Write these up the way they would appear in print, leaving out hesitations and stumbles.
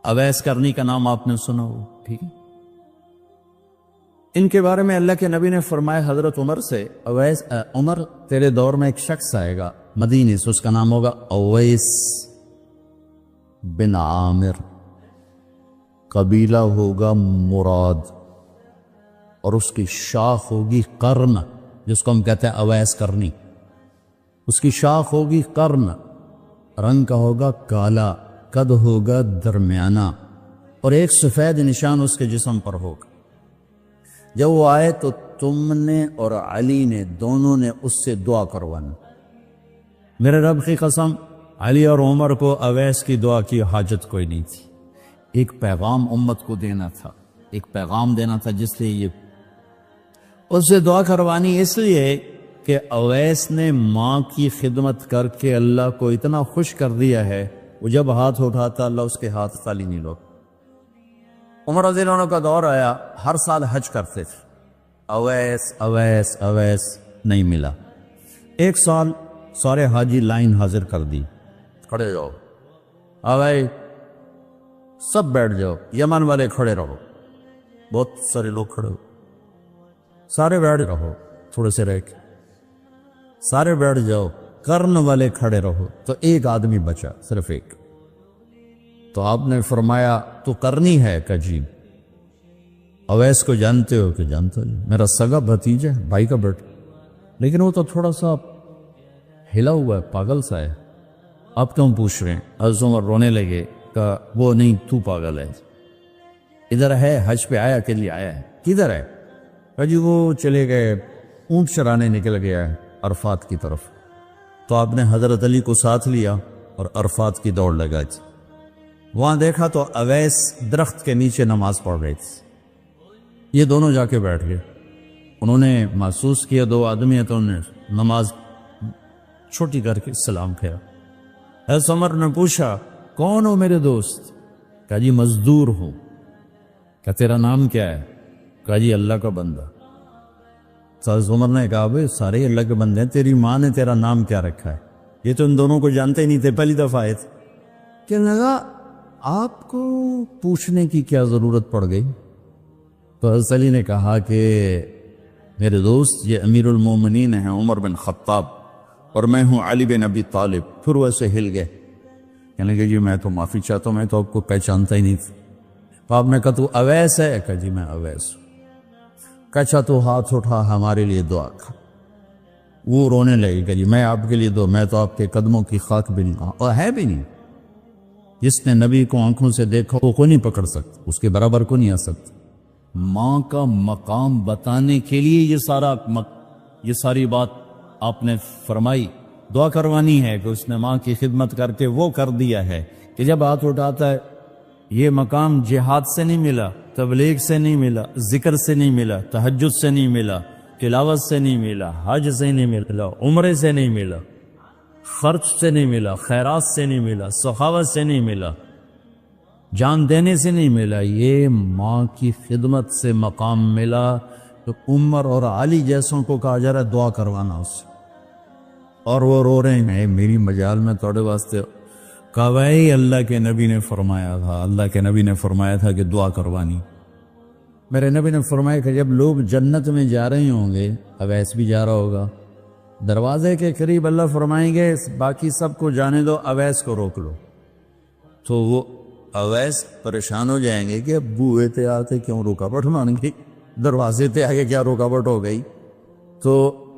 اویس کرنی کا نام آپ نے سنا ہو، ٹھیک ہے؟ ان کے بارے میں اللہ کے نبی نے فرمایا حضرت عمر سے، اویس عمر تیرے دور میں ایک شخص آئے گا مدینے سے، اس کا نام ہوگا اویس بن عامر، قبیلہ ہوگا مراد، اور اس کی شاخ ہوگی قرن، جس کو ہم کہتے ہیں اویس کرنی، اس کی شاخ ہوگی قرن، رنگ کا ہوگا کالا، قد ہوگا درمیانہ، اور ایک سفید نشان اس کے جسم پر ہوگا۔ جب وہ آئے تو تم نے اور علی نے دونوں نے اس سے دعا کروانا۔ میرے رب کی قسم، علی اور عمر کو اویس کی دعا کی حاجت کوئی نہیں تھی، ایک پیغام امت کو دینا تھا، ایک پیغام دینا تھا، جس لیے یہ اس سے دعا کروانی، اس لیے کہ اویس نے ماں کی خدمت کر کے اللہ کو اتنا خوش کر دیا ہے، وہ جب ہاتھ اٹھاتا اللہ اس کے ہاتھ خالی نہیں لوگ۔ عمر رضی اللہ عنہ کا دور آیا، ہر سال حج کرتے تھے، اویس اویس اویس نہیں ملا۔ ایک سال سارے حاجی لائن حاضر کر دی، کھڑے جاؤ، اویس سب بیٹھ جاؤ، یمن والے کھڑے رہو، بہت سارے لوگ کھڑے ہو، سارے بیٹھ رہو، تھوڑے سے رہ کے سارے بیٹھ جاؤ، کرن والے کھڑے رہو، تو ایک آدمی بچا، صرف ایک۔ تو آپ نے فرمایا تو کرنی ہے کہ جی؟ اویس کو جانتے ہو؟ کہ جانتا جی، میرا سگا بھتیجا ہے، بھائی کا بیٹا، لیکن وہ تو تھوڑا سا ہلا ہوا ہے، پاگل سا ہے، آپ کیوں پوچھ رہے ہیں؟ حضرت عمر رونے لگے کہ وہ نہیں، تو پاگل ہے، ادھر ہے، حج پہ آیا کے لیے آیا ہے، کدھر ہے؟ کہ جی وہ چلے گئے، اونٹ چرانے نکل گیا ہے عرفات کی طرف۔ تو آپ نے حضرت علی کو ساتھ لیا اور عرفات کی دوڑ لگائی تھی۔ وہاں دیکھا تو اویس درخت کے نیچے نماز پڑھ رہے تھے، یہ دونوں جا کے بیٹھ گئے، انہوں نے محسوس کیا دو آدمی ہیں، تو انہوں نے نماز چھوٹی کر کے سلام کیا۔ حضرت عمر نے پوچھا کون ہو میرے دوست؟ کہا جی مزدور ہوں۔ کہا تیرا نام کیا ہے؟ کہا جی اللہ کا بندہ۔ حضرت عمر نے کہا بھئی سارے اللہ کے بندے ہیں، تیری ماں نے تیرا نام کیا رکھا ہے؟ یہ تو ان دونوں کو جانتے ہی نہیں تھے، پہلی دفعہ آئے تھے۔ کہنے لگا آپ کو پوچھنے کی کیا ضرورت پڑ گئی؟ تو حضرت علی نے کہا کہ میرے دوست یہ امیر المومنین ہیں عمر بن خطاب، اور میں ہوں علی بن ابی طالب۔ پھر وہ ایسے ہل گئے، کہنے لگے جی میں تو معافی چاہتا ہوں، میں تو آپ کو پہچانتا ہی نہیں تھا۔ تو آپ نے کہا تو اویس ہے؟ کہا جی میں اویس ہوں۔ کہا اچھا تو ہاتھ اٹھا ہمارے لیے دعا کر۔ وہ رونے لگے کہ جی میں آپ کے لیے دعا، میں تو آپ کے قدموں کی خاک بھی نہیں، اور ہے بھی نہیں۔ جس نے نبی کو آنکھوں سے دیکھا وہ کو نہیں پکڑ سکتا، اس کے برابر کو نہیں آ سکتا۔ ماں کا مقام بتانے کے لیے یہ ساری بات آپ نے فرمائی، دعا کروانی ہے کہ اس نے ماں کی خدمت کر کے وہ کر دیا ہے کہ جب ہاتھ اٹھاتا ہے، یہ مقام جہاد سے نہیں ملا، تبلیغ سے نہیں ملا، ذکر سے نہیں ملا، تہجد سے نہیں ملا، تلاوت سے نہیں ملا، حج سے نہیں ملا، عمرے سے نہیں ملا، خرچ سے نہیں ملا، خیرات سے نہیں ملا، سخاوت سے نہیں ملا، جان دینے سے نہیں ملا، یہ ماں کی خدمت سے مقام ملا۔ تو عمر اور علی جیسوں کو کہا جا رہا ہے دعا کروانا اس سے، اور وہ رو رہے ہیں میری مجال میں توڑے واسطے۔ کہا بھائی اللہ کے نبی نے فرمایا تھا، اللہ کے نبی نے فرمایا تھا کہ دعا کروانی۔ میرے نبی نے فرمایا کہ جب لوگ جنت میں جا رہے ہوں گے، اویس بھی جا رہا ہوگا، دروازے کے قریب اللہ فرمائیں گے باقی سب کو جانے دو، اویس کو روک لو۔ تو وہ اویس پریشان ہو جائیں گے کہ اب بوئے تے آتے کیوں رکاوٹ مان گئی، دروازے تے آگے کیا رکاوٹ ہو گئی؟ تو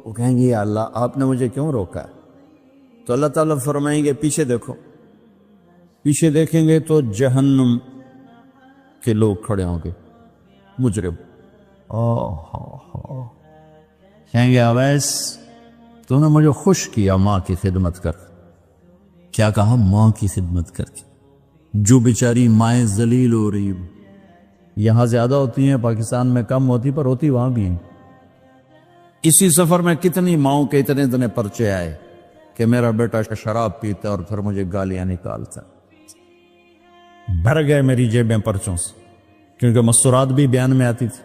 وہ کہیں گے یا اللہ آپ نے مجھے کیوں روکا ہے؟ تو اللہ تعالیٰ فرمائیں گے پیچھے دیکھو، پیچھے دیکھیں گے تو جہنم کے لوگ کھڑے ہوں گے، مجرم۔ کہیں گے اویس تو نے مجھے خوش کیا ماں کی خدمت کر۔ کیا کہا؟ ماں کی خدمت کر کے، جو بیچاری مائیں ذلیل ہو رہی، یہاں زیادہ ہوتی ہیں، پاکستان میں کم ہوتی، پر ہوتی وہاں بھی ہیں۔ اسی سفر میں کتنی ماؤں کے اتنے پرچے آئے کہ میرا بیٹا شراب پیتا اور پھر مجھے گالیاں نکالتا، بھر گئے میری جیبیں پرچوں سے، کیونکہ مستورات بھی بیان میں آتی تھی،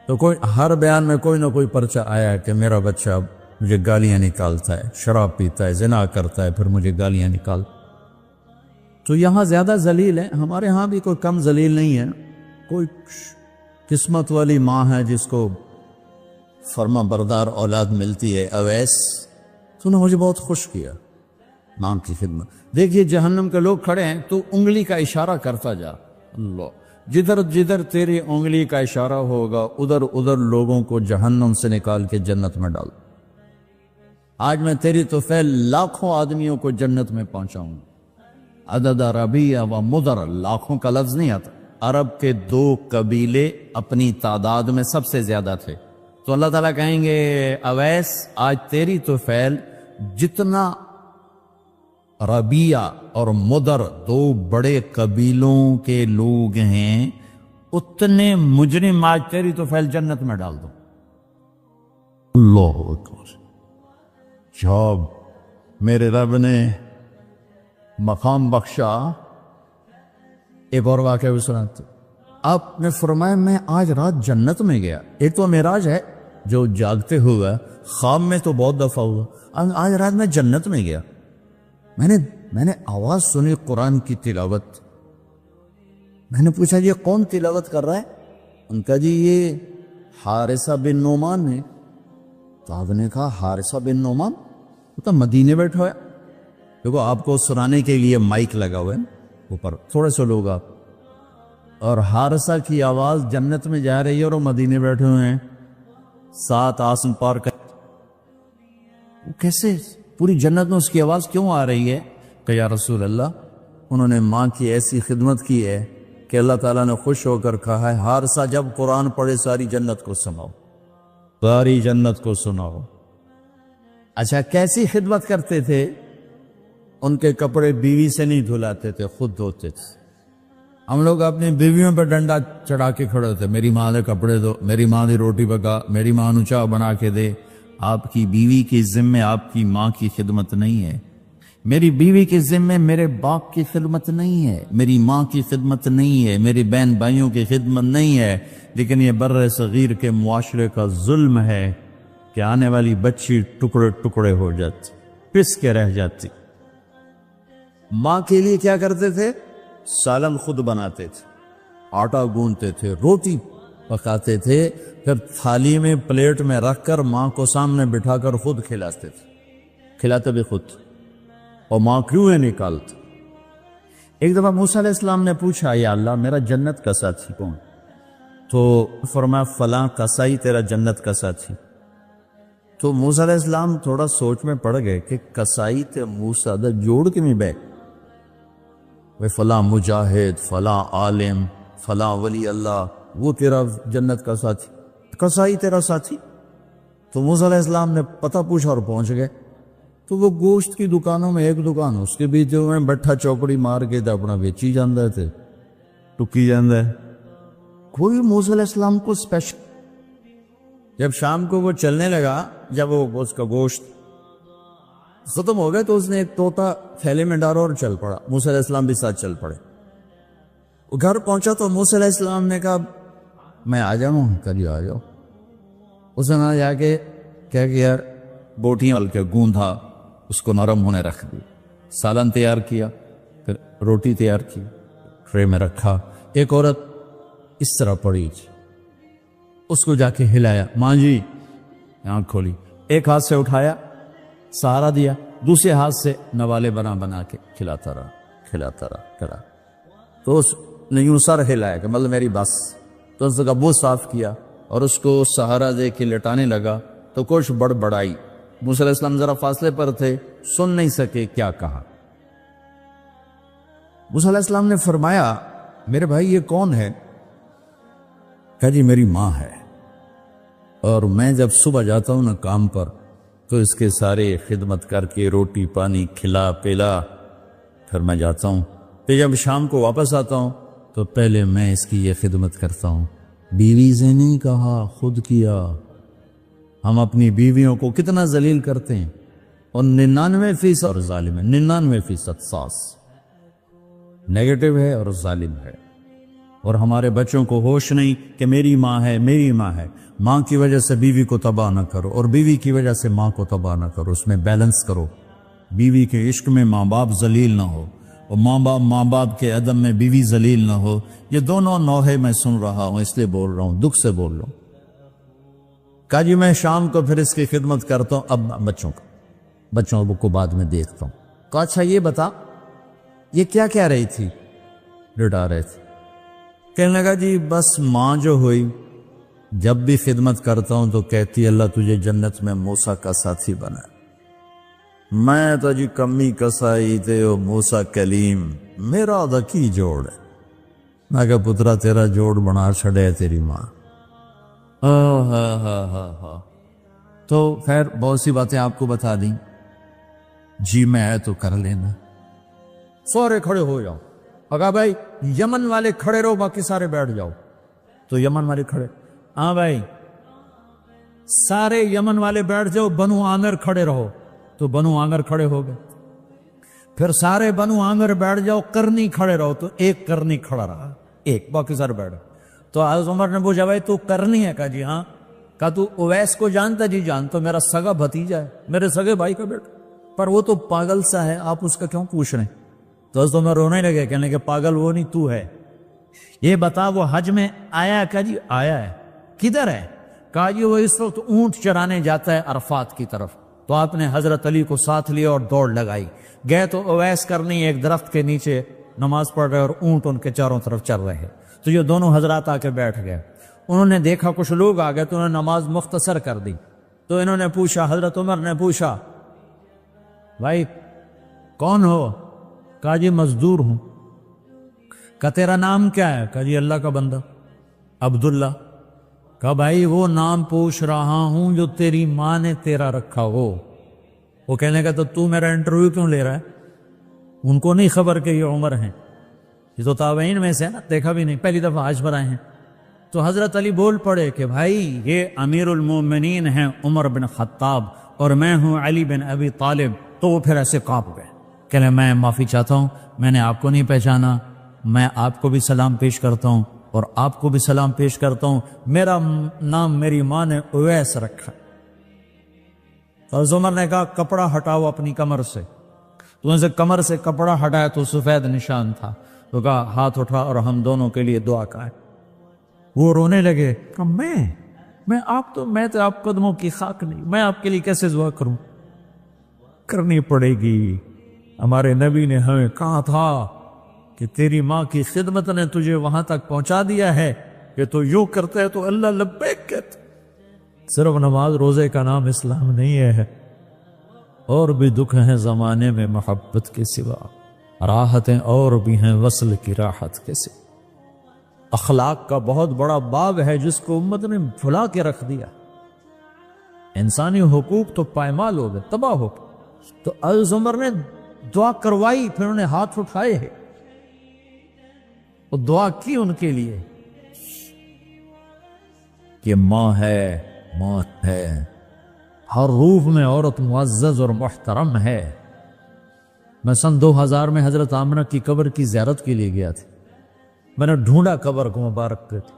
تو ہر بیان میں کوئی نہ کوئی پرچہ آیا کہ میرا بچہ مجھے گالیاں نکالتا ہے، شراب پیتا ہے، زنا کرتا ہے، پھر مجھے گالیاں نکالتا۔ تو یہاں زیادہ ذلیل ہے، ہمارے ہاں بھی کوئی کم ذلیل نہیں ہے. کوئی قسمت والی ماں ہے جس کو فرما بردار اولاد ملتی ہے. اویس تو نے مجھے بہت خوش کیا ماں کی خدمت. دیکھیے جہنم کے لوگ کھڑے ہیں، تو انگلی کا اشارہ کرتا جا. اللہ، جدھر جدھر تیری انگلی کا اشارہ ہوگا ادھر ادھر لوگوں کو جہنم سے نکال کے جنت میں ڈال. آج میں تیری توفیل لاکھوں آدمیوں کو جنت میں پہنچاؤں. عدد عربیہ و مدر، لاکھوں کا لفظ نہیں آتا. عرب کے 2 قبیلے اپنی تعداد میں سب سے زیادہ تھے، تو اللہ تعالیٰ کہیں گے اویس آج تیری توفیل جتنا ربیہ اور مدر 2 بڑے قبیلوں کے لوگ ہیں اتنے مجرم آج تیری توفیل جنت میں ڈال دو. اللہ اکبر. جب میرے رب نے مقام بخشا، ایک اور واقعہ بھی سناتے. آپ نے فرمایا میں آج رات جنت میں گیا. ایک تو معراج ہے جو جاگتے ہوئے، خواب میں تو بہت دفعہ ہوا. آج رات میں جنت میں گیا، میں نے آواز سنی قرآن کی تلاوت. میں نے پوچھا یہ کون تلاوت کر رہا ہے؟ ان کا جی یہ حارثہ بن نعمان ہے. تو آپ نے کہا حارثہ بن نعمان؟ وہ تو مدینے بیٹھا ہے. دیکھو آپ کو سنانے کے لیے مائک لگا ہوا ہے اوپر، تھوڑے سے لوگ آپ، اور حارثہ کی آواز جنت میں جا رہی ہے اور وہ مدینے بیٹھے ہوئے ہیں 7 آسم پار کر. کیسے پوری جنت میں اس کی آواز کیوں آ رہی ہے؟ کہ یا رسول اللہ انہوں نے ماں کی ایسی خدمت کی ہے کہ اللہ تعالیٰ نے خوش ہو کر کہا ہے حارثہ جب قرآن پڑھے ساری جنت کو سناؤ، ساری جنت کو سناؤ. اچھا کیسی خدمت کرتے تھے؟ ان کے کپڑے بیوی سے نہیں دھلاتے تھے، خود دھوتے تھے. ہم لوگ اپنی بیویوں پہ ڈنڈا چڑھا کے کھڑے ہوتے، میری ماں نے کپڑے دو، میری ماں نے روٹی پکا، میری ماں نے چاء بنا کے دے. آپ کی بیوی کے ذمے آپ کی ماں کی خدمت نہیں ہے. میری بیوی کے ذمے میرے باپ کی خدمت نہیں ہے، میری ماں کی خدمت نہیں ہے، میری بہن بھائیوں کی خدمت نہیں ہے. لیکن یہ بر صغیر کے معاشرے کا ظلم ہے کہ آنے والی بچی ٹکڑے ٹکڑے ہو جاتی، پس کے رہ جاتی. ماں کے لیے کیا کرتے تھے؟ سالن خود بناتے تھے، آٹا گوندتے تھے، روٹی پکاتے تھے، پھر تھالی میں پلیٹ میں رکھ کر ماں کو سامنے بٹھا کر خود کھلاتے تھے. کھلاتے بھی خود، اور ماں کیوں ہے نکالتے. ایک دفعہ موسیٰ علیہ السلام نے پوچھا یا اللہ میرا جنت کا ساتھی کون؟ تو فرمایا فلاں قصائی تیرا جنت کا ساتھی. تو موسیٰ علیہ السلام تھوڑا سوچ میں پڑ گئے کہ قصائی تے موسیٰ دا جوڑ کے میں بیٹھ، وہ فلاں مجاہد، فلاں عالم، فلاں ولی اللہ، وہ تیرا جنت کا ساتھی، قصائی تیرا ساتھی. تو موسیٰ علیہ السلام نے پتہ پوچھا اور پہنچ گئے. تو وہ گوشت کی دکانوں میں ایک دکان اس کے بیچ جو میں بٹھا چوکڑی مار کے اپنا بیچی جاندے تھے، ٹکی جاندے. کوئی موسیٰ علیہ السلام کو اسپیشل. جب شام کو وہ چلنے لگا، جب وہ اس کا گوشت ختم ہو گیا تو اس نے ایک طوطا تھیلے میں ڈالا اور چل پڑا. موسیٰ علیہ السلام بھی ساتھ چل پڑے. وہ گھر پہنچا تو موسیٰ علیہ السلام نے کہا میں آ جاؤں؟ کریے آ جاؤ. اس نے جا کے کیا کیا، بوٹیاں ڈال کے گوندھا، اس کو نرم ہونے رکھ دی، سالن تیار کیا، پھر روٹی تیار کی، ٹرے میں رکھا. ایک عورت اس طرح پڑی، اس کو جا کے ہلایا، ماں جی، آنکھ کھولی، ایک ہاتھ سے اٹھایا، سہارا دیا، دوسرے ہاتھ سے نوالے بنا بنا کے کھلاتا رہا. تو اس نے یوں سر ہلایا کہ مطلب میری بس. تو اس کا منہ صاف کیا اور اس کو سہارا دے کے لٹانے لگا تو کچھ بڑبڑائی. موسیٰ علیہ السلام ذرا فاصلے پر تھے، سن نہیں سکے کیا کہا. موسیٰ علیہ السلام نے فرمایا میرے بھائی یہ کون ہے؟ کہا جی میری ماں ہے، اور میں جب صبح جاتا ہوں نا کام پر تو اس کے سارے خدمت کر کے روٹی پانی کھلا پلا پھر میں جاتا ہوں. پھر جب شام کو واپس آتا ہوں تو پہلے میں اس کی یہ خدمت کرتا ہوں. بیوی سے نہیں کہا، خود کیا. ہم اپنی بیویوں کو کتنا ذلیل کرتے ہیں، اور 99% اور ظالم ہے. 99% ساس نیگیٹو ہے اور ظالم ہے. اور ہمارے بچوں کو ہوش نہیں کہ میری ماں ہے، میری ماں ہے. ماں کی وجہ سے بیوی کو تباہ نہ کرو اور بیوی کی وجہ سے ماں کو تباہ نہ کرو. اس میں بیلنس کرو. بیوی کے عشق میں ماں باپ ذلیل نہ ہو، اور ماں باپ کے عدم میں بیوی ذلیل نہ ہو، یہ دونوں نوحے میں سن رہا ہوں، اس لیے بول رہا ہوں، دکھ سے بول رہا ہوں۔ کہا جی میں شام کو پھر اس کی خدمت کرتا ہوں، اب بچوں کو بعد میں دیکھتا ہوں۔ کہا اچھا یہ بتا یہ کیا کہہ رہی تھی؟ لٹا رہے تھے۔ کہنے لگا جی بس ماں جو ہوئی جب بھی خدمت کرتا ہوں تو کہتی اللہ تجھے جنت میں موسیٰ کا ساتھی بنا، میں تو جی کمی کسائی تے او موسیٰ کلیم، میرا دا کی جوڑ ہے۔ میں کہا پترا تیرا جوڑ بنا چھڑے تیری ماں۔ تو خیر بہت سی باتیں آپ کو بتا دیں، جی میں ہے تو کر لینا۔ سارے کھڑے ہو جاؤ، اگا بھائی یمن والے کھڑے رہو، باقی سارے بیٹھ جاؤ۔ تو یمن والے کھڑے، ہاں بھائی سارے یمن والے بیٹھ جاؤ، بنو عامر کھڑے رہو۔ تو بنو عامر کھڑے ہو گئے۔ پھر سارے بنو عامر بیٹھ جاؤ، کرنی کھڑے رہو۔ تو ایک کرنی کھڑا رہا، ایک، باقی سارے بیٹھ۔ تو حضرت عمر نے پوچھا بھائی تو کرنی ہے؟ کہا جی ہاں۔ کہا تو اویس کو جانتا؟ جی جانتا، میرا سگا بھتیجا ہے، میرے سگے بھائی کا بیٹا، پر وہ تو پاگل سا ہے، آپ اس کا کیوں پوچھ رہے ہیں؟ تو حضرت عمر رونے لگے، کہنے کہ پاگل وہ نہیں تو ہے، یہ بتا وہ حج میں آیا؟ کہا جی آیا ہے۔ کدھر ہے؟ کہا جی وہ اس وقت اونٹ چرانے جاتا ہے عرفات کی طرف۔ تو آپ نے حضرت علی کو ساتھ لیا اور دوڑ لگائی، گئے تو اویس کرنی ایک درخت کے نیچے نماز پڑھ رہے اور اونٹ ان کے چاروں طرف چل رہے ہیں۔ تو یہ دونوں حضرات آ کے بیٹھ گئے، انہوں نے دیکھا کچھ لوگ آ گئے تو انہوں نے نماز مختصر کر دی۔ تو انہوں نے پوچھا، حضرت عمر نے پوچھا بھائی کون ہو؟ کہا جی مزدور ہوں۔ کہا تیرا نام کیا ہے؟ کہا جی اللہ کا بندہ عبداللہ۔ کہا بھائی وہ نام پوچھ رہا ہوں جو تیری ماں نے تیرا رکھا ہو۔ وہ کہنے کا تو میرا انٹرویو کیوں لے رہا ہے؟ ان کو نہیں خبر کہ یہ عمر ہیں، یہ تو تابعین میں سے نا، دیکھا بھی نہیں، پہلی دفعہ حج پر آئے ہیں۔ تو حضرت علی بول پڑے کہ بھائی یہ امیر المومنین ہیں عمر بن خطاب اور میں ہوں علی بن ابی طالب۔ تو وہ پھر ایسے کانپ گئے، کہنے میں معافی چاہتا ہوں، میں نے آپ کو نہیں پہچانا، میں آپ کو بھی سلام پیش کرتا ہوں اور آپ کو بھی سلام پیش کرتا ہوں، میرا نام میری ماں نے اویس رکھا۔ حضرت عمر نے کہا کپڑا ہٹاؤ اپنی کمر سے۔ تو ان سے کمر سے کپڑا ہٹایا تو سفید نشان تھا۔ تو کہا ہاتھ اٹھا اور ہم دونوں کے لیے دعا کا ہے۔ وہ رونے لگے، کہا میں تو آپ قدموں کی خاک نہیں، میں آپ کے لیے کیسے دعا کروں؟ کرنی پڑے گی، ہمارے نبی نے ہمیں کہا تھا کہ تیری ماں کی خدمت نے تجھے وہاں تک پہنچا دیا ہے کہ تو یوں کرتا ہے تو اللہ لبیک کہتا۔ صرف نماز روزے کا نام اسلام نہیں ہے، اور بھی دکھ ہیں زمانے میں محبت کے سوا، راحتیں اور بھی ہیں وصل کی راحت کے سوا۔ اخلاق کا بہت بڑا باب ہے جس کو امت نے بھلا کے رکھ دیا۔ انسانی حقوق تو پائمال ہو گئے، تباہ ہو گئے۔ تو حضرت عمر نے دعا کروائی، پھر انہوں نے ہاتھ اٹھائے ہیں اور دعا کی ان کے لیے کہ ماں ہے، ہر روح میں عورت معزز اور محترم ہے۔ میں سن 2000 میں حضرت آمنہ کی قبر کی زیارت کے لیے گیا تھا، میں نے ڈھونڈا قبر کو مبارک پہ تھی۔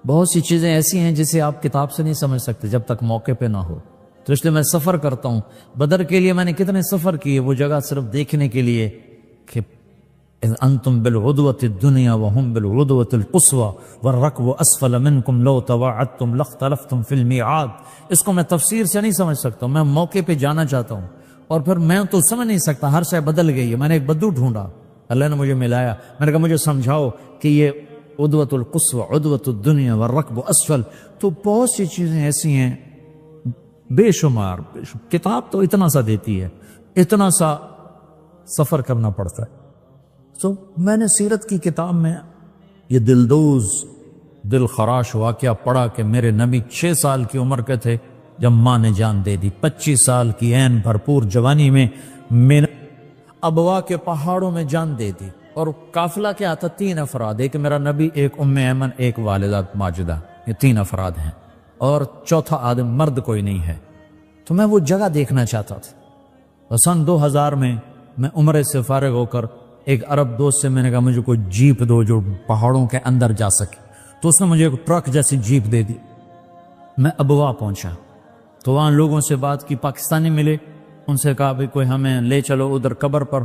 بہت سی چیزیں ایسی ہیں جسے آپ کتاب سے نہیں سمجھ سکتے جب تک موقع پہ نہ ہو، تو اس لیے میں سفر کرتا ہوں۔ بدر کے لیے میں نے کتنے سفر کیے، وہ جگہ صرف دیکھنے کے لیے کہ انتم بالعدوۃ الدنیا وهم بالعدوۃ القصوى والركب اسفل منكم لو تواعدتم لاختلفتم في الميعاد۔ اس کو میں تفسیر سے نہیں سمجھ سکتا، میں موقع پہ جانا چاہتا ہوں، اور پھر میں تو سمجھ نہیں سکتا، ہر شے بدل گئی ہے۔ میں نے ایک بدو ڈھونڈا، اللہ نے مجھے ملایا، میں نے کہا مجھے سمجھاؤ کہ یہ عدوۃ القصوى عدوۃ الدنیا والركب اسفل۔ تو بہت سی چیزیں ایسی ہیں بے شمار، کتاب تو اتنا سا دیتی ہے، اتنا سا سفر کرنا پڑتا ہے۔ تو میں نے سیرت کی کتاب میں یہ دلدوز دل خراش واقعہ پڑھا کہ میرے نبی 6 سال کی عمر کے تھے جب ماں نے جان دے دی، 25 سال کی عین بھرپور جوانی میں ابوا کے پہاڑوں میں جان دے دی، اور قافلہ کیا آتا 3 افراد، ایک میرا نبی، ایک ام ایمن، ایک والدہ ماجدہ، یہ 3 افراد ہیں، اور چوتھا آدم مرد کوئی نہیں ہے۔ تو میں وہ جگہ دیکھنا چاہتا تھا، اور سن 2000 میں عمرے سے فارغ ہو کر ایک عرب دوست سے میں نے کہا مجھے کوئی جیپ دو جو پہاڑوں کے اندر جا سکے، تو اس نے مجھے ایک ٹرک جیسی جیپ دے دی۔ میں ابوا پہنچا تو وہاں لوگوں سے بات کی، پاکستانی ملے، ان سے کہا بھی کوئی ہمیں لے چلو ادھر قبر پر،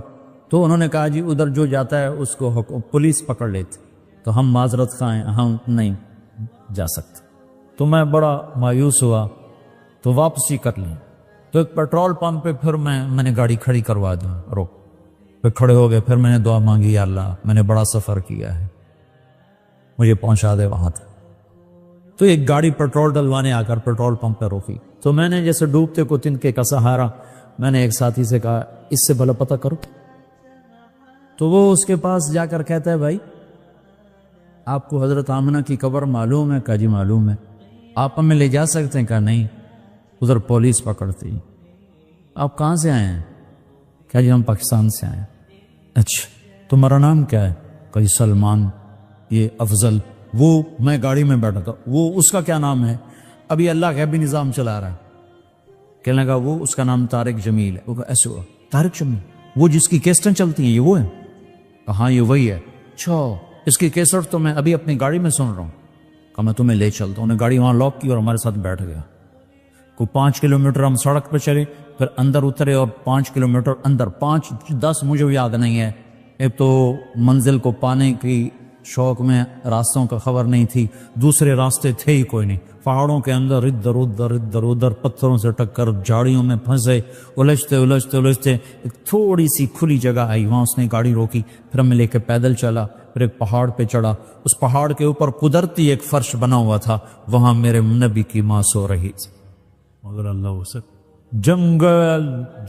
تو انہوں نے کہا جی ادھر جو جاتا ہے اس کو پولیس پکڑ لیتی، تو ہم معذرت خواہ ہیں، ہم نہیں جا سکتے۔ تو میں بڑا مایوس ہوا، تو واپسی کر لیں۔ تو ایک پیٹرول پمپ پہ پھر میں نے گاڑی کھڑی کروا دی، روک پھر کھڑے ہو گئے، پھر میں نے دعا مانگی، یا اللہ میں نے بڑا سفر کیا ہے، مجھے پہنچا دے وہاں تک۔ تو ایک گاڑی پیٹرول ڈلوانے آ کر پیٹرول پمپ پہ روکی، تو میں نے جیسے ڈوبتے کو تنکے کا سہارا، میں نے ایک ساتھی سے کہا اس سے بھلا پتہ کرو۔ تو وہ اس کے پاس جا کر کہتا ہے بھائی آپ کو حضرت آمنہ کی قبر معلوم ہے؟ کہا جی معلوم ہے۔ آپ ہمیں لے جا سکتے ہیں؟ کہا نہیں، ادھر پولیس پکڑتی۔ آپ کہاں سے آئے ہیں؟ کہا جی ہم پاکستان سے آئے ہیں۔ اچھا تمہارا نام کیا ہے؟ کہا جی سلمان۔ یہ افضل، وہ میں گاڑی میں بیٹھا تھا، وہ اس کا کیا نام ہے؟ ابھی اللہ کا بھی نظام چلا رہا ہے۔ کہنے لگا وہ اس کا نام طارق جمیل ہے۔ وہ کہا ایسے ہوا طارق جمیل، وہ جس کی کیسٹیں چلتی ہیں یہ وہ ہے؟ کہا ہاں یہ وہی ہے۔ اچھا اس کی کیسٹ تو میں ابھی اپنی گاڑی میں سن رہا ہوں۔ کہا میں تمہیں لے چلتا ہوں۔ انہیں گاڑی وہاں لاک کی اور ہمارے ساتھ بیٹھ گیا۔ کوئی 5 کلومیٹر ہم سڑک پہ چلے، پھر اندر اترے اور 5 کلومیٹر اندر، 5-10 مجھے یاد نہیں ہے۔ ایک تو منزل کو پانے کی شوق میں راستوں کا خبر نہیں تھی، دوسرے راستے تھے ہی کوئی نہیں، پہاڑوں کے اندر ادھر ادھر پتھروں سے ٹکر، جھاڑیوں میں پھنسے، الجھتے ایک تھوڑی سی کھلی جگہ آئی، وہاں اس نے گاڑی روکی، پھر ہمیں لے کے پیدل چلا، پھر ایک پہاڑ پہ چڑھا۔ اس پہاڑ کے اوپر قدرتی ایک فرش بنا ہوا تھا، وہاں میرے نبی کی ماں سو رہی تھی۔ مگر اللہ اسے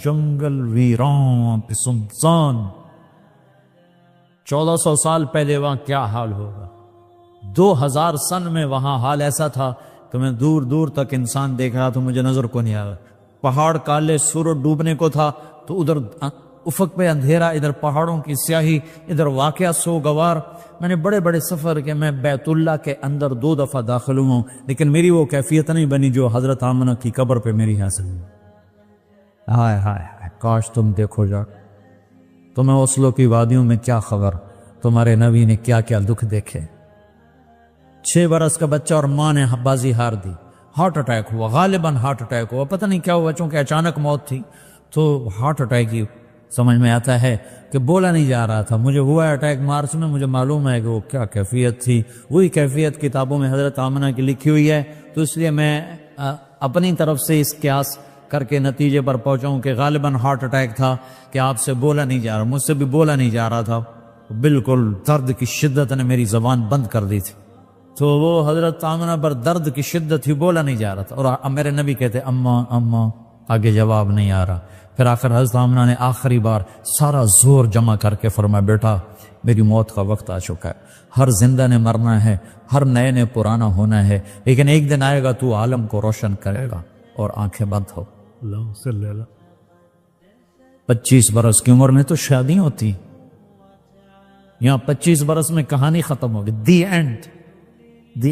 جنگل ویران پہ سنسان، 1400 سال پہلے وہاں کیا حال ہوگا؟ 2000 سن میں وہاں حال ایسا تھا کہ میں دور دور تک انسان دیکھ رہا تو مجھے نظر کو نہیں آیا۔ پہاڑ کالے، سورج ڈوبنے کو تھا، تو ادھر افق پہ اندھیرا، ادھر پہاڑوں کی سیاہی، ادھر واقعہ سوگوار۔ میں نے بڑے بڑے سفر کے، میں بیت اللہ کے اندر 2 دفعہ داخل ہوں، لیکن میری وہ کیفیت نہیں بنی جو حضرت آمنہ کی قبر پہ میری حاصل ہوئی۔ ہائے ہائے ہائے، کاش تم دیکھو جا، تمہیں اوسلو کی وادیوں میں کیا خبر، تمہارے نبی نے کیا کیا دکھ دیکھے۔ 6 برس کا بچہ اور ماں نے بازی ہار دی، ہارٹ اٹیک ہوا، غالباً ہارٹ اٹیک ہوا، پتہ نہیں کیا ہوا، چونکہ اچانک موت تھی تو ہارٹ اٹیک ہی سمجھ میں آتا ہے کہ بولا نہیں جا رہا تھا۔ مجھے ہوا اٹیک مارچ میں، مجھے معلوم ہے کہ وہ کیا کیفیت تھی، وہی کیفیت کتابوں میں حضرت آمنہ کی لکھی ہوئی ہے، تو اس لیے میں اپنی طرف سے اس قیاس کر کے نتیجے پر پہنچاؤں کہ غالباً ہارٹ اٹیک تھا، کہ آپ سے بولا نہیں جا رہا، مجھ سے بھی بولا نہیں جا رہا تھا، بالکل درد کی شدت نے میری زبان بند کر دی تھی، تو وہ حضرت آمنہ پر درد کی شدت تھی، بولا نہیں جا رہا تھا، اور میرے نبی کہتے اماں، آگے جواب نہیں آ رہا۔ پھر آخر حضرت آمنہ نے آخری بار سارا زور جمع کر کے فرمایا بیٹا میری موت کا وقت آ چکا ہے، ہر زندہ نے مرنا ہے، ہر نئے نے پرانا ہونا ہے، لیکن ایک دن آئے گا تو عالم کو روشن کرے گا، اور آنکھیں بند ہو۔ 25 برس کی عمر میں تو شادی ہوتی، یہاں 25 برس میں کہانی ختم ہو گئی، دی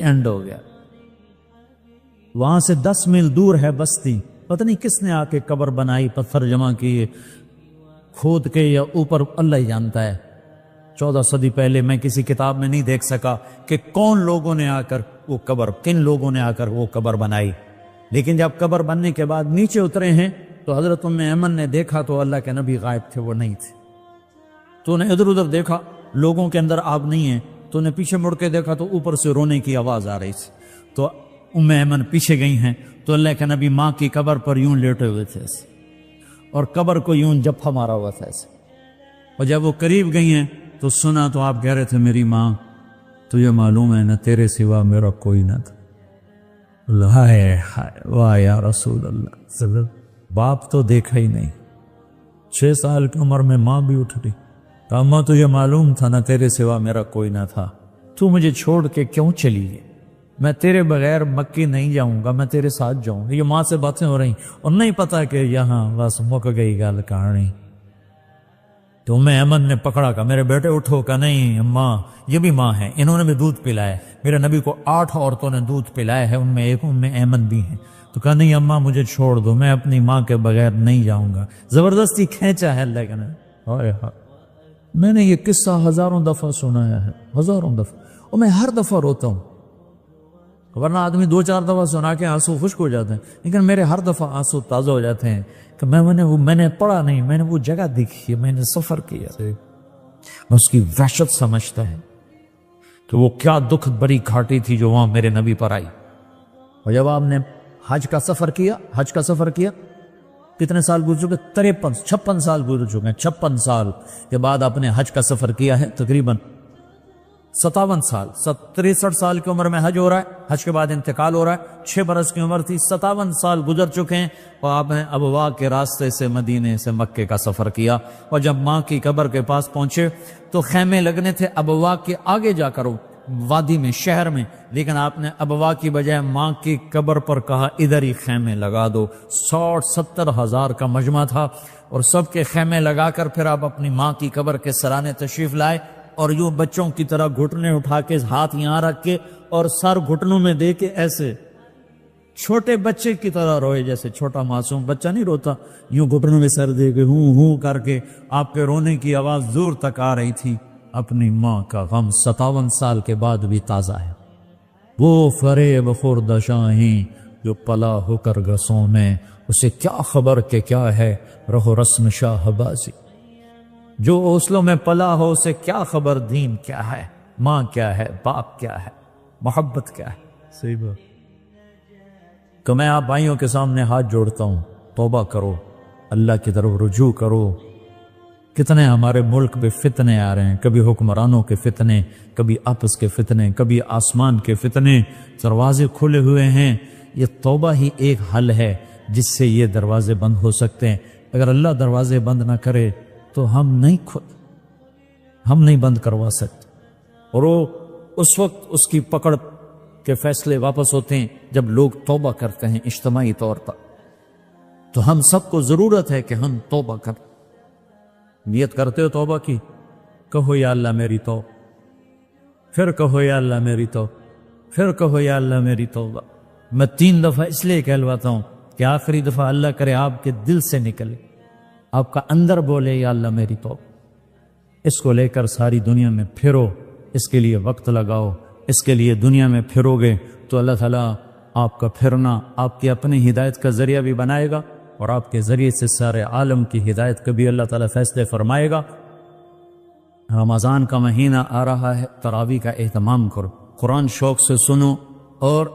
اینڈ ہو گیا۔ وہاں سے 10 میل دور ہے بستی، پتہ نہیں کس نے آ کے قبر بنائی، پتھر جمع کیے کھود کے، یا اوپر اللہ ہی جانتا ہے۔ 14 صدی پہلے میں کسی کتاب میں نہیں دیکھ سکا کہ کون لوگوں نے آ کر وہ قبر، کن لوگوں نے آ کر وہ قبر بنائی، لیکن جب قبر بننے کے بعد نیچے اترے ہیں تو حضرت ام ایمن نے دیکھا تو اللہ کے نبی غائب تھے، وہ نہیں تھے، تو انہیں ادھر ادھر دیکھا، لوگوں کے اندر آب نہیں ہے، تو انہیں پیچھے مڑ کے دیکھا تو اوپر سے رونے کی آواز آ رہی تھی، تو ام ایمن پیچھے گئی ہیں، تو اللہ کے نبی ماں کی قبر پر یوں لیٹے ہوئے تھے ایسے، اور قبر کو یوں جپھا مارا ہوا تھا ایسے، اور جب وہ قریب گئی ہیں تو سنا تو آپ کہہ رہے تھے میری ماں تجھے معلوم ہے نہ تیرے سوا میرا کوئی نہ تھا۔ ہائے ہائے واہ یا رسول اللہ، باپ تو دیکھا ہی نہیں، 6 سال کی عمر میں ماں بھی اٹھ رہی، کہا ماں تجھے معلوم تھا نہ تیرے سوا میرا کوئی نہ تھا، تو مجھے چھوڑ کے کیوں چلی گئی؟ میں تیرے بغیر مکی نہیں جاؤں گا، میں تیرے ساتھ جاؤں گا۔ یہ ماں سے باتیں ہو رہی اور نہیں پتا کہ یہاں بس مک گئی گل کہانی۔ تو ام ایمن نے پکڑا، کہا میرے بیٹے اٹھو، کہا نہیں اماں یہ بھی ماں ہے، انہوں نے بھی دودھ پلایا، میرے نبی کو 8 عورتوں نے دودھ پلایا ہے، ان میں ایک ام ایمن بھی ہیں، تو کہا نہیں اماں مجھے چھوڑ دو، میں اپنی ماں کے بغیر نہیں جاؤں گا، زبردستی کھینچا ہے لیکن میں نے یہ قصہ ہزاروں دفعہ سنایا ہے، ہزاروں دفعہ، اور میں ہر دفعہ روتا ہوں، ورنہ آدمی 2-4 دفعہ سنا کے آنسو خشک ہو جاتے ہیں، لیکن میرے ہر دفعہ آنسو تازہ ہو جاتے ہیں کہ میں نے پڑھا نہیں، میں نے وہ جگہ دیکھی ہے، میں نے سفر کیا، میں اس کی وحشت سمجھتا ہے کہ وہ کیا دکھ بری گھاٹی تھی جو وہاں میرے نبی پر آئی۔ اور جب آپ نے حج کا سفر کیا کتنے سال گزر چکے؟ 56 سال گزر چکے ہیں۔ 56 سال کے بعد آپ نے حج کا سفر کیا ہے، تقریباً 57 سال، 63 سال کی عمر میں حج ہو رہا ہے، حج کے بعد انتقال ہو رہا ہے، 6 برس کی عمر تھی، 57 سال گزر چکے ہیں، اور آپ نے ابوا کے راستے سے مدینے سے مکے کا سفر کیا، اور جب ماں کی قبر کے پاس پہنچے تو خیمے لگنے تھے ابوا کے آگے جا کر وادی میں، شہر میں، لیکن آپ نے ابوا کی بجائے ماں کی قبر پر کہا ادھر ہی خیمے لگا دو۔ 60-70 ہزار کا مجمع تھا، اور سب کے خیمے لگا کر پھر آپ اپنی ماں کی قبر کے سرانے تشریف لائے، اور یوں بچوں کی طرح گھٹنے اٹھا کے ہاتھ یہاں رکھ کے اور سر گھٹنوں میں دے کے ایسے چھوٹے بچے کی طرح روئے، جیسے چھوٹا معصوم بچہ نہیں روتا، یوں گھٹنوں میں سر دے کے ہوں ہوں کر کے آپ کے رونے کی آواز دور تک آ رہی تھی۔ اپنی ماں کا غم 57 سال کے بعد بھی تازہ ہے۔ وہ فریب خورد شاہیں جو پلا ہو کر گسوں میں، اسے کیا خبر کہ کیا ہے رہو رسم شاہ بازی۔ جو اوصلوں میں پلا ہو اسے کیا خبر دین کیا ہے، ماں کیا ہے، باپ کیا ہے، محبت کیا ہے۔ صحیح بات۔ تو میں آپ بھائیوں کے سامنے ہاتھ جوڑتا ہوں، توبہ کرو، اللہ کی طرف رجوع کرو۔ کتنے ہمارے ملک پہ فتنے آ رہے ہیں، کبھی حکمرانوں کے فتنے، کبھی آپس کے فتنے، کبھی آسمان کے فتنے، دروازے کھلے ہوئے ہیں۔ یہ توبہ ہی ایک حل ہے جس سے یہ دروازے بند ہو سکتے ہیں۔ اگر اللہ دروازے بند نہ کرے تو ہم نہیں بند کروا سکتے، اور وہ اس وقت اس کی پکڑ کے فیصلے واپس ہوتے ہیں جب لوگ توبہ کرتے ہیں اجتماعی طور پر۔ تو ہم سب کو ضرورت ہے کہ ہم توبہ کریں۔ نیت کرتے ہو توبہ کی، کہو یا اللہ میری توبہ، پھر کہو یا اللہ میری توبہ، پھر کہو یا اللہ میری توبہ۔ میں 3 دفعہ اس لیے کہلواتا ہوں کہ آخری دفعہ اللہ کرے آپ کے دل سے نکلے، آپ کا اندر بولے یا اللہ میری توبہ۔ اس کو لے کر ساری دنیا میں پھرو، اس کے لیے وقت لگاؤ، اس کے لیے دنیا میں پھرو گے تو اللہ تعالیٰ آپ کا پھرنا آپ کی اپنی ہدایت کا ذریعہ بھی بنائے گا، اور آپ کے ذریعے سے سارے عالم کی ہدایت کا بھی اللہ تعالیٰ فیصلے فرمائے گا۔ رمضان کا مہینہ آ رہا ہے، تراویح کا اہتمام کرو، قرآن شوق سے سنو، اور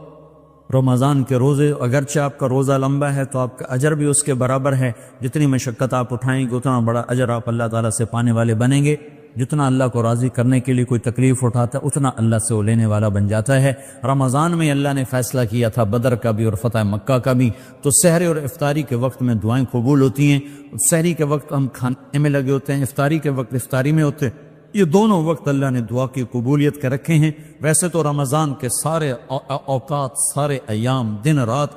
رمضان کے روزے اگرچہ آپ کا روزہ لمبا ہے تو آپ کا اجر بھی اس کے برابر ہے، جتنی مشقت آپ اٹھائیں گے اتنا بڑا اجر آپ اللہ تعالیٰ سے پانے والے بنیں گے۔ جتنا اللہ کو راضی کرنے کے لیے کوئی تکلیف اٹھاتا ہے اتنا اللہ سے وہ لینے والا بن جاتا ہے۔ رمضان میں اللہ نے فیصلہ کیا تھا بدر کا بھی اور فتح مکہ کا بھی، تو سحری اور افطاری کے وقت میں دعائیں قبول ہوتی ہیں۔ سحری کے وقت ہم کھانے میں لگے ہوتے ہیں، افطاری کے وقت افطاری میں ہوتے ہیں، یہ دونوں وقت اللہ نے دعا کی قبولیت کے رکھے ہیں۔ ویسے تو رمضان کے سارے اوقات، سارے ایام، دن رات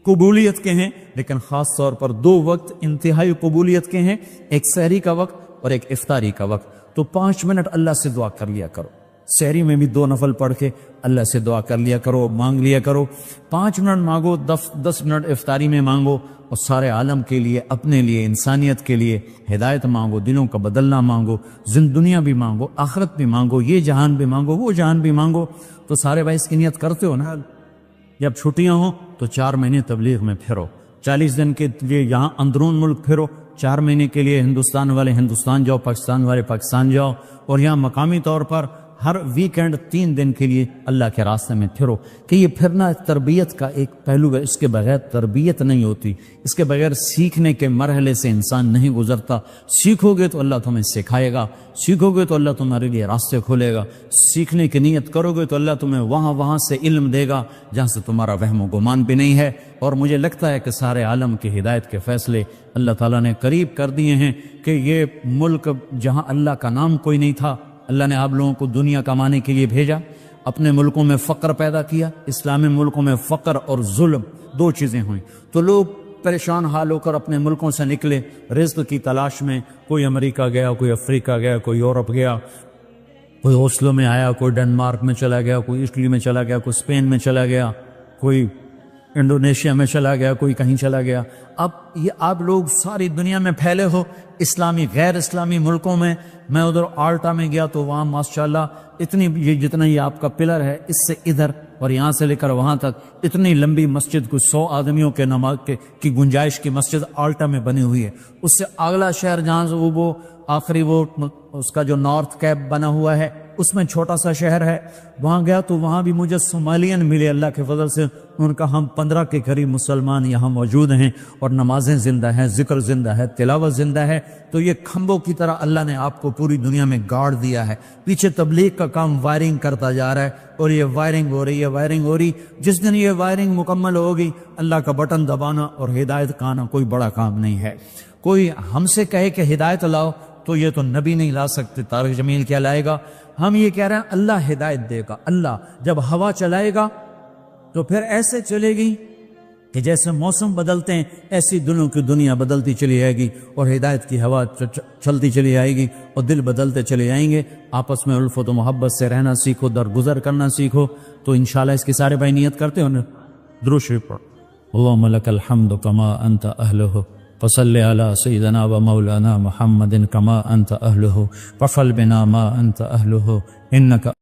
قبولیت کے ہیں، لیکن خاص طور پر 2 وقت انتہائی قبولیت کے ہیں، ایک سحری کا وقت اور ایک افطاری کا وقت۔ تو 5 منٹ اللہ سے دعا کر لیا کرو، سحری میں بھی 2 نفل پڑھ کے اللہ سے دعا کر لیا کرو، مانگ لیا کرو۔ 5 منٹ مانگو، 10 منٹ افطاری میں مانگو، اور سارے عالم کے لیے، اپنے لیے، انسانیت کے لیے ہدایت مانگو، دلوں کا بدلنا مانگو، دنیا بھی مانگو، آخرت بھی مانگو، یہ جہان بھی مانگو، وہ جہان بھی مانگو۔ تو سارے بھائی اس کی نیت کرتے ہو نا؟ جب چھٹیاں ہوں تو 4 مہینے تبلیغ میں پھرو، 40 دن کے لیے یہاں اندرون ملک پھرو، 4 مہینے کے لیے ہندوستان والے ہندوستان جاؤ، پاکستان والے پاکستان جاؤ، اور یہاں مقامی طور پر ہر ویکینڈ 3 دن کے لیے اللہ کے راستے میں پھرو۔ کہ یہ پھرنا تربیت کا ایک پہلو ہے، اس کے بغیر تربیت نہیں ہوتی، اس کے بغیر سیکھنے کے مرحلے سے انسان نہیں گزرتا۔ سیکھو گے تو اللہ تمہیں سکھائے گا، سیکھو گے تو اللہ تمہارے لیے راستے کھولے گا، سیکھنے کی نیت کرو گے تو اللہ تمہیں وہاں سے علم دے گا جہاں سے تمہارا وہم و گمان بھی نہیں ہے۔ اور مجھے لگتا ہے کہ سارے عالم کی ہدایت کے فیصلے اللہ تعالیٰ نے قریب کر دیے ہیں، کہ یہ ملک جہاں اللہ کا نام کوئی نہیں تھا، اللہ نے آپ لوگوں کو دنیا کمانے کے لیے بھیجا، اپنے ملکوں میں فقر پیدا کیا، اسلامی ملکوں میں فقر اور ظلم 2 چیزیں ہوئیں، تو لوگ پریشان حال ہو کر اپنے ملکوں سے نکلے رزق کی تلاش میں، کوئی امریکہ گیا، کوئی افریقہ گیا، کوئی یورپ گیا، کوئی اوسلو میں آیا، کوئی ڈنمارک میں چلا گیا، کوئی اٹلی میں چلا گیا، کوئی اسپین میں چلا گیا، کوئی انڈونیشیا میں چلا گیا، کوئی کہیں چلا گیا۔ اب یہ آپ لوگ ساری دنیا میں پھیلے ہو، اسلامی غیر اسلامی ملکوں میں۔ میں ادھر آلٹا میں گیا تو وہاں ماشاءاللہ اتنی، یہ جتنا یہ آپ کا پلر ہے اس سے ادھر اور یہاں سے لے کر وہاں تک اتنی لمبی مسجد، کچھ 100 آدمیوں کے نماز کی گنجائش کی مسجد آلٹا میں بنی ہوئی ہے. اس سے اگلا شہر جہاں سے وہ آخری وہ اس کا جو نارتھ کیپ بنا ہوا ہے اس میں چھوٹا سا شہر ہے. وہاں گیا تو وہاں بھی مجھے صومالین ملے اللہ کے فضل سے. ان کا ہم 15 کے قریب مسلمان یہاں موجود ہیں اور نمازیں زندہ ہیں، ذکر زندہ ہے، تلاوت زندہ ہے. تو یہ کھمبوں کی طرح اللہ نے آپ کو پوری دنیا میں گاڑ دیا ہے. پیچھے تبلیغ کا کام وائرنگ کرتا جا رہا ہے اور یہ وائرنگ ہو رہی ہے، وائرنگ ہو رہی. جس دن یہ وائرنگ مکمل ہوگی اللہ کا بٹن دبانا اور ہدایت کا آنا کوئی بڑا کام نہیں ہے. کوئی ہم سے کہے کہ ہدایت لاؤ تو یہ تو نبی نہیں لا سکتے، طارق جمیل کیا لائے گا؟ ہم یہ کہہ رہے ہیں اللہ ہدایت دے گا. اللہ جب ہوا چلائے گا تو پھر ایسے چلے گی کہ جیسے موسم بدلتے ہیں ایسی دنوں کی دنیا بدلتی چلی جائے گی اور ہدایت کی ہوا چلتی چلی جائے گی اور دل بدلتے چلے جائیں گے. آپس میں الفت و محبت سے رہنا سیکھو، درگزر کرنا سیکھو. تو انشاءاللہ اس کی سارے بھائی نیت کرتے ہو نا؟ درود شریف پڑھ. اللہم لک الحمد کما انت اہلہ فصلی علی سیدنا و مولانا محمد کما انت اہلہ وفعل بنا ما انت اہلہ انک